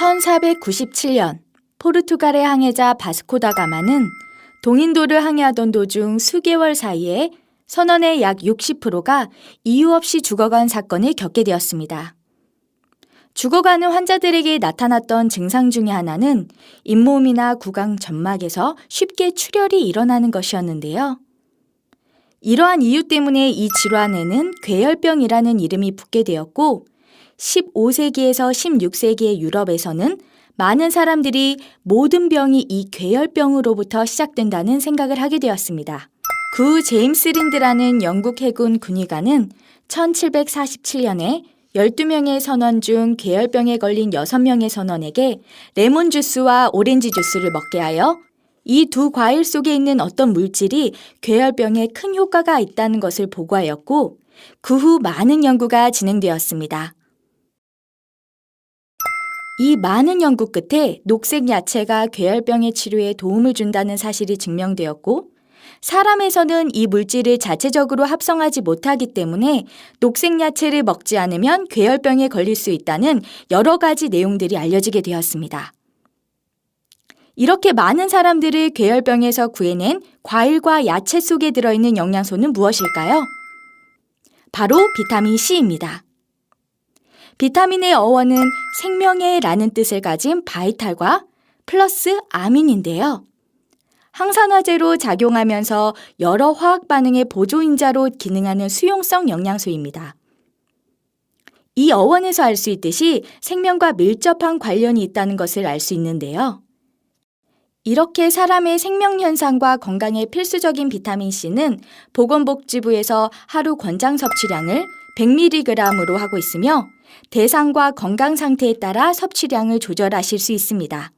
1497년 포르투갈의 항해자 바스코 다 가마는 동인도를 항해하던 도중 수개월 사이에 선원의 약 60%가 이유 없이 죽어간 사건을 겪게 되었습니다. 죽어가는 환자들에게 나타났던 증상 중에 하나는 잇몸이나 구강 점막에서 쉽게 출혈이 일어나는 것이었는데요. 이러한 이유 때문에 이 질환에는 괴혈병이라는 이름이 붙게 되었고 15세기에서 16세기의 유럽에서는 많은 사람들이 모든 병이 이 괴혈병으로부터 시작된다는 생각을 하게 되었습니다. 그 후 제임스 린드라는 영국 해군 군의관은 1747년에 12명의 선원 중 괴혈병에 걸린 6명의 선원에게 레몬 주스와 오렌지 주스를 먹게 하여 이 두 과일 속에 있는 어떤 물질이 괴혈병에 큰 효과가 있다는 것을 보고하였고 그 후 많은 연구가 진행되었습니다. 이 많은 연구 끝에 녹색 야채가 괴혈병의 치료에 도움을 준다는 사실이 증명되었고 사람에서는 이 물질을 자체적으로 합성하지 못하기 때문에 녹색 야채를 먹지 않으면 괴혈병에 걸릴 수 있다는 여러 가지 내용들이 알려지게 되었습니다. 이렇게 많은 사람들을 괴혈병에서 구해낸 과일과 야채 속에 들어있는 영양소는 무엇일까요? 바로 비타민 C입니다. 비타민의 어원은 생명의 라는 뜻을 가진 바이탈과 플러스 아민인데요. 항산화제로 작용하면서 여러 화학 반응의 보조인자로 기능하는 수용성 영양소입니다. 이 어원에서 알 수 있듯이 생명과 밀접한 관련이 있다는 것을 알 수 있는데요. 이렇게 사람의 생명 현상과 건강에 필수적인 비타민 C는 보건복지부에서 하루 권장 섭취량을 100mg으로 하고 있으며 대상과 건강 상태에 따라 섭취량을 조절하실 수 있습니다.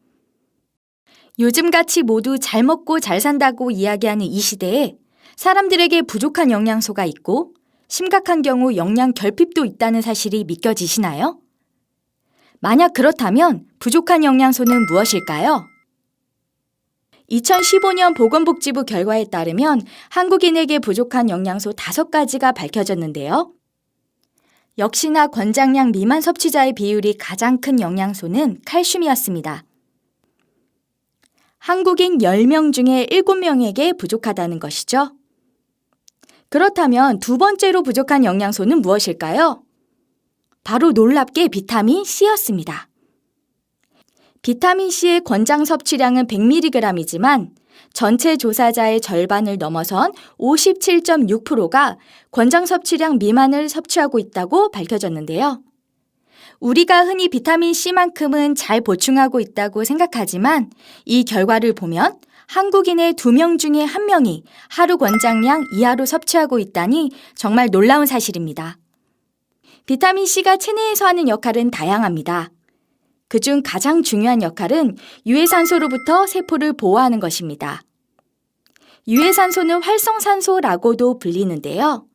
요즘같이 모두 잘 먹고 잘 산다고 이야기하는 이 시대에 사람들에게 부족한 영양소가 있고 심각한 경우 영양 결핍도 있다는 사실이 믿겨지시나요? 만약 그렇다면 부족한 영양소는 무엇일까요? 2015년 보건복지부 결과에 따르면 한국인에게 부족한 영양소 5가지가 밝혀졌는데요. 역시나 권장량 미만 섭취자의 비율이 가장 큰 영양소는 칼슘이었습니다. 한국인 10명 중에 7명에게 부족하다는 것이죠. 그렇다면 두 번째로 부족한 영양소는 무엇일까요? 바로 놀랍게 비타민 C였습니다. 비타민 C의 권장 섭취량은 100mg이지만 전체 조사자의 절반을 넘어선 57.6%가 권장 섭취량 미만을 섭취하고 있다고 밝혀졌는데요. 우리가 흔히 비타민 C만큼은 잘 보충하고 있다고 생각하지만 이 결과를 보면 한국인의 2명 중에 1명이 하루 권장량 이하로 섭취하고 있다니 정말 놀라운 사실입니다. 비타민 C가 체내에서 하는 역할은 다양합니다. 그중 가장 중요한 역할은 유해산소로부터 세포를 보호하는 것입니다. 유해산소는 활성산소라고도 불리는데요.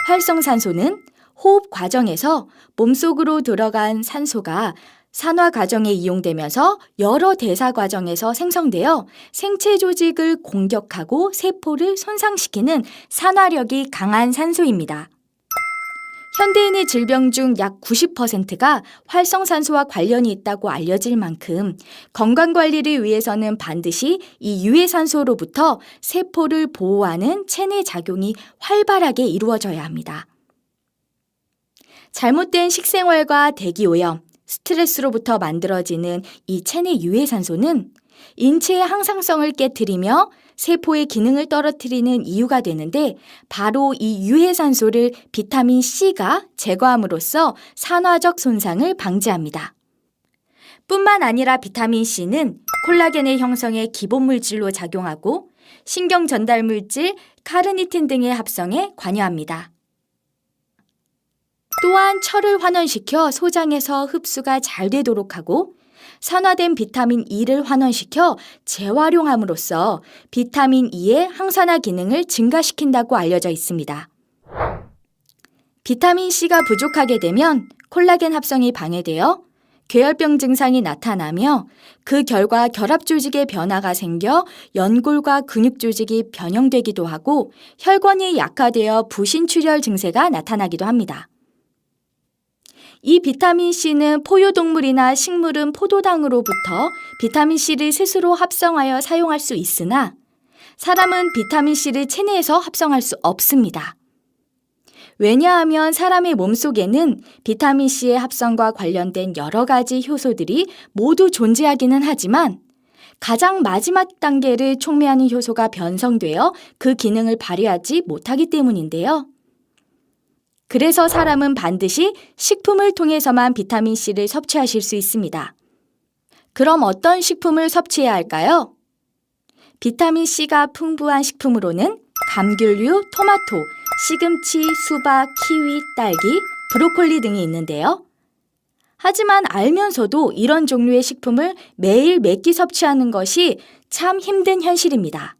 활성산소는 호흡 과정에서 몸속으로 들어간 산소가 산화 과정에 이용되면서 여러 대사 과정에서 생성되어 생체 조직을 공격하고 세포를 손상시키는 산화력이 강한 산소입니다. 현대인의 질병 중 약 90%가 활성산소와 관련이 있다고 알려질 만큼 건강관리를 위해서는 반드시 이 유해산소로부터 세포를 보호하는 체내 작용이 활발하게 이루어져야 합니다. 잘못된 식생활과 대기오염, 스트레스로부터 만들어지는 이 체내 유해산소는 인체의 항상성을 깨트리며 세포의 기능을 떨어뜨리는 이유가 되는데 바로 이 유해산소를 비타민 C가 제거함으로써 산화적 손상을 방지합니다. 뿐만 아니라 비타민 C는 콜라겐의 형성에 기본 물질로 작용하고 신경 전달 물질 카르니틴 등의 합성에 관여합니다. 또한 철을 환원시켜 소장에서 흡수가 잘 되도록 하고 산화된 비타민 E를 환원시켜 재활용함으로써 비타민 E의 항산화 기능을 증가시킨다고 알려져 있습니다. 비타민 C가 부족하게 되면 콜라겐 합성이 방해되어 괴혈병 증상이 나타나며 그 결과 결합 조직의 변화가 생겨 연골과 근육 조직이 변형되기도 하고 혈관이 약화되어 부신출혈 증세가 나타나기도 합니다. 이 비타민C는 포유동물이나 식물은 포도당으로부터 비타민C를 스스로 합성하여 사용할 수 있으나 사람은 비타민C를 체내에서 합성할 수 없습니다. 왜냐하면 사람의 몸속에는 비타민C의 합성과 관련된 여러 가지 효소들이 모두 존재하기는 하지만 가장 마지막 단계를 촉매하는 효소가 변성되어 그 기능을 발휘하지 못하기 때문인데요. 그래서 사람은 반드시 식품을 통해서만 비타민C를 섭취하실 수 있습니다. 그럼 어떤 식품을 섭취해야 할까요? 비타민C가 풍부한 식품으로는 감귤류, 토마토, 시금치, 수박, 키위, 딸기, 브로콜리 등이 있는데요. 하지만 알면서도 이런 종류의 식품을 매일 몇 끼 섭취하는 것이 참 힘든 현실입니다.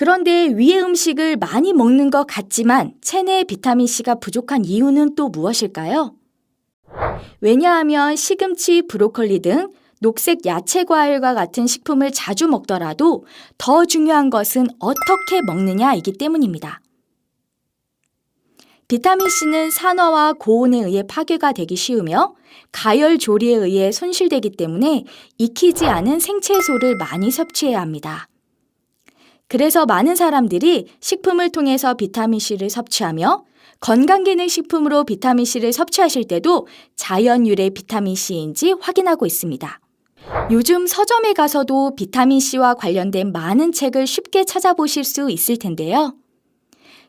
그런데 위의 음식을 많이 먹는 것 같지만 체내에 비타민C가 부족한 이유는 또 무엇일까요? 왜냐하면 시금치, 브로콜리 등 녹색 야채 과일과 같은 식품을 자주 먹더라도 더 중요한 것은 어떻게 먹느냐이기 때문입니다. 비타민C는 산화와 고온에 의해 파괴가 되기 쉬우며 가열 조리에 의해 손실되기 때문에 익히지 않은 생채소를 많이 섭취해야 합니다. 그래서 많은 사람들이 식품을 통해서 비타민C를 섭취하며 건강기능식품으로 비타민C를 섭취하실 때도 자연 유래 비타민C인지 확인하고 있습니다. 요즘 서점에 가서도 비타민C와 관련된 많은 책을 쉽게 찾아보실 수 있을 텐데요.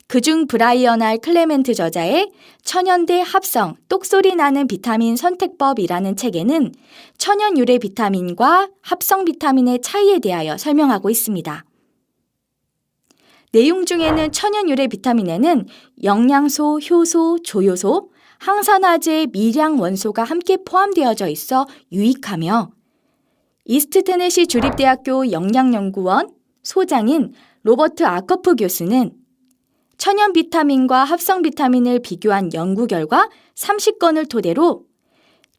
그중 브라이언 R 클레멘트 저자의 천연대 합성, 똑소리 나는 비타민 선택법이라는 책에는 천연 유래 비타민과 합성 비타민의 차이에 대하여 설명하고 있습니다. 내용 중에는 천연 유래 비타민에는 영양소, 효소, 조효소, 항산화제, 미량 원소가 함께 포함되어져 있어 유익하며 이스트 테네시 주립대학교 영양연구원 소장인 로버트 아커프 교수는 천연 비타민과 합성 비타민을 비교한 연구 결과 30건을 토대로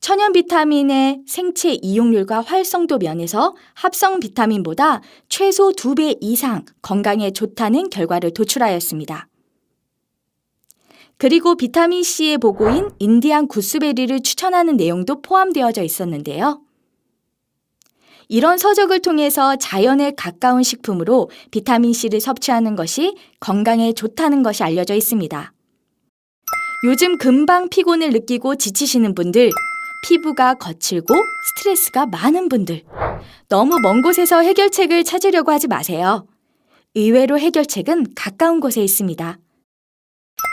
천연 비타민의 생체 이용률과 활성도 면에서 합성 비타민보다 최소 2배 이상 건강에 좋다는 결과를 도출하였습니다. 그리고 비타민C의 보고인 인디안 구스베리를 추천하는 내용도 포함되어져 있었는데요. 이런 서적을 통해서 자연에 가까운 식품으로 비타민C를 섭취하는 것이 건강에 좋다는 것이 알려져 있습니다. 요즘 금방 피곤을 느끼고 지치시는 분들, 피부가 거칠고 스트레스가 많은 분들, 너무 먼 곳에서 해결책을 찾으려고 하지 마세요. 의외로 해결책은 가까운 곳에 있습니다.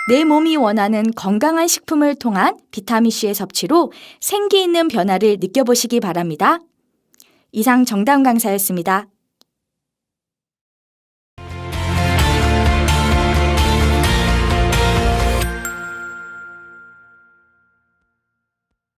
내 몸이 원하는 건강한 식품을 통한 비타민C의 섭취로 생기 있는 변화를 느껴보시기 바랍니다. 이상 정다운 강사였습니다.